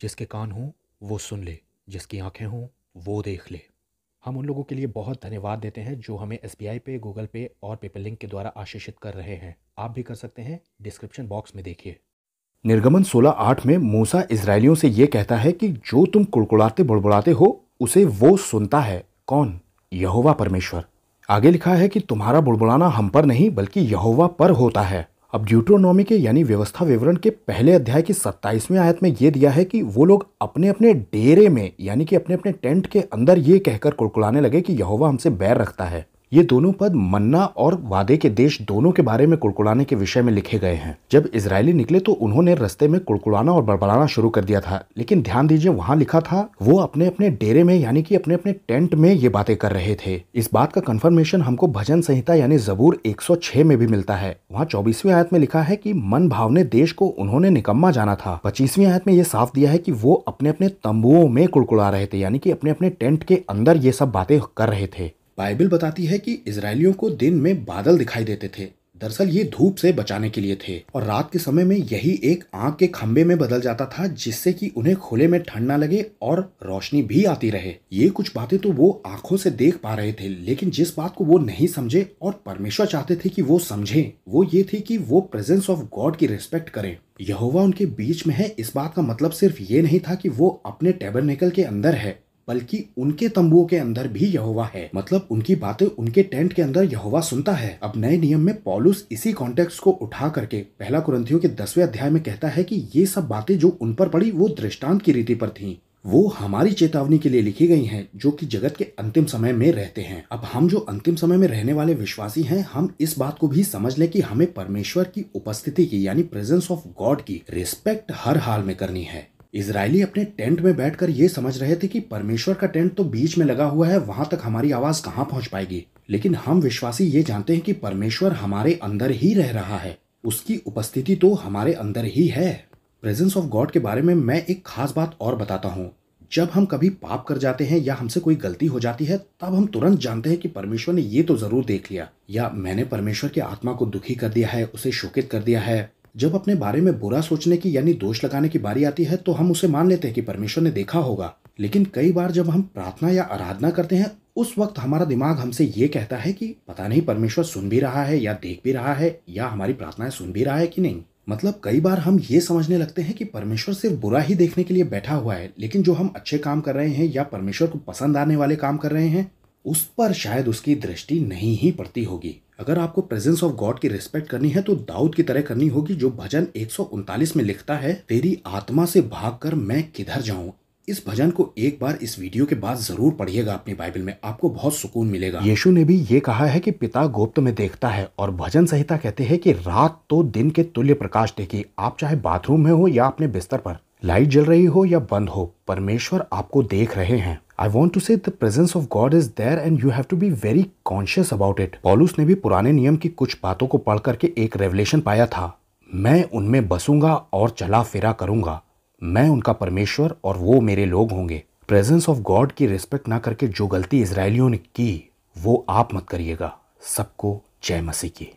जिसके कान हों वो सुन ले, जिसकी आंखें हों वो देख ले। हम उन लोगों के लिए बहुत धन्यवाद देते हैं जो हमें एसबीआई पे, गूगल पे और पेपल लिंक के द्वारा आशीषित कर रहे हैं। आप भी कर सकते हैं, डिस्क्रिप्शन बॉक्स में देखिए। निर्गमन 16:8 में मूसा इजरायलियों से ये कहता है कि जो तुम कुड़कुड़ाते बुड़बुड़ाते हो उसे वो सुनता है। कौन? यहोवा परमेश्वर। आगे लिखा है कि तुम्हारा बुड़बुड़ाना हम पर नहीं बल्कि यहोवा पर होता है। अब ड्यूटरोनॉमी के यानी व्यवस्था विवरण के पहले अध्याय की 27वीं आयत में यह दिया है कि वो लोग अपने अपने डेरे में यानी कि अपने अपने टेंट के अंदर ये कहकर कुड़कुड़ाने लगे कि यहोवा हमसे बैर रखता है। ये दोनों पद मन्ना और वादे के देश दोनों के बारे में कुड़कुड़ाने के विषय में लिखे गए हैं। जब इजरायली निकले तो उन्होंने रास्ते में कुड़कुड़ाना और बड़बड़ाना शुरू कर दिया था, लेकिन ध्यान दीजिए वहां लिखा था वो अपने अपने डेरे में यानी कि अपने अपने टेंट में ये बातें कर रहे थे। इस बात का कंफर्मेशन हमको भजन संहिता यानी जबूर 106 में भी मिलता है। वहाँ 24वीं आयत में लिखा है कि मन भावने देश को उन्होंने निकम्मा जाना था। 25वीं आयत में ये साफ दिया है कि वो अपने अपने तंबुओं में कुड़कुड़ा रहे थे, यानी कि अपने अपने टेंट के अंदर ये सब बातें कर रहे थे। बाइबल बताती है कि इजरायलियों को दिन में बादल दिखाई देते थे। दरअसल ये धूप से बचाने के लिए थे और रात के समय में यही एक आग के खंबे में बदल जाता था जिससे कि उन्हें खुले में ठंड ना लगे और रोशनी भी आती रहे। ये कुछ बातें तो वो आंखों से देख पा रहे थे, लेकिन जिस बात को वो नहीं समझे और परमेश्वर चाहते थे कि वो समझे वो ये थी कि वो प्रेजेंस ऑफ गॉड की रिस्पेक्ट करें। यहोवा उनके बीच में है, इस बात का मतलब सिर्फ ये नहीं था कि वो अपने टैबरनेकल के अंदर है, बल्कि उनके तंबुओं के अंदर भी यहोवा है। मतलब उनकी बातें उनके टेंट के अंदर यहोवा सुनता है। अब नए नियम में पौलुस इसी कॉन्टेक्स्ट को उठा करके पहला कुरिन्थियों के 10वें अध्याय में कहता है कि ये सब बातें जो उन पर पड़ी वो दृष्टांत की रीति पर थीं। वो हमारी चेतावनी के लिए लिखी गई हैं जो कि जगत के अंतिम समय में रहते हैं। अब हम जो अंतिम समय में रहने वाले विश्वासी हैं, हम इस बात को भी समझ लें कि हमें परमेश्वर की उपस्थिति की यानी प्रेजेंस ऑफ गॉड की रिस्पेक्ट हर हाल में करनी है। इजरायली अपने टेंट में बैठकर ये समझ रहे थे कि परमेश्वर का टेंट तो बीच में लगा हुआ है, वहां तक हमारी आवाज कहां पहुंच पाएगी। लेकिन हम विश्वासी ये जानते हैं कि परमेश्वर हमारे अंदर ही रह रहा है, उसकी उपस्थिति तो हमारे अंदर ही है। प्रेजेंस ऑफ गॉड के बारे में मैं एक खास बात और बताता हूँ। जब हम कभी पाप कर जाते हैं या हमसे कोई गलती हो जाती है, तब हम तुरंत जानते हैं कि परमेश्वर ने ये तो जरूर देख लिया, या मैंने परमेश्वर की आत्मा को दुखी कर दिया है, उसे शोकित कर दिया है। जब अपने बारे में बुरा सोचने की यानी दोष लगाने की बारी आती है तो हम उसे मान लेते हैं कि परमेश्वर ने देखा होगा। लेकिन कई बार जब हम प्रार्थना या आराधना करते हैं, उस वक्त हमारा दिमाग हमसे ये कहता है कि पता नहीं परमेश्वर सुन भी रहा है या देख भी रहा है या हमारी प्रार्थनाएं सुन भी रहा है कि नहीं। मतलब कई बार हम ये समझने लगते हैं कि परमेश्वर सिर्फ बुरा ही देखने के लिए बैठा हुआ है, लेकिन जो हम अच्छे काम कर रहे हैं या परमेश्वर को पसंद आने वाले काम कर रहे हैं उस पर शायद उसकी दृष्टि नहीं ही पड़ती होगी। अगर आपको प्रेजेंस ऑफ गॉड की रिस्पेक्ट करनी है तो दाऊद की तरह करनी होगी, जो भजन 139 में लिखता है, तेरी आत्मा से भागकर मैं किधर जाऊं। इस भजन को एक बार इस वीडियो के बाद जरूर पढ़िएगा अपनी बाइबल में, आपको बहुत सुकून मिलेगा। यीशु ने भी ये कहा है कि पिता गुप्त में देखता है, और भजन संहिता कहते हैं कि रात तो दिन के तुल्य प्रकाश देगी। आप चाहे बाथरूम में हो या अपने बिस्तर पर, लाइट जल रही हो या बंद हो, परमेश्वर आपको देख रहे हैं। I want to say the presence of God is there and you have to be very conscious about it। पौलुस ने भी पुराने नियम की कुछ बातों को पढ़ करके एक रेवलेशन पाया था। मैं उनमें बसूंगा और चला फिरा करूंगा, मैं उनका परमेश्वर और वो मेरे लोग होंगे। प्रेजेंस ऑफ गॉड की रिस्पेक्ट ना करके जो गलती इजरायलियों ने की वो आप मत करिएगा। सबको जय मसीह की।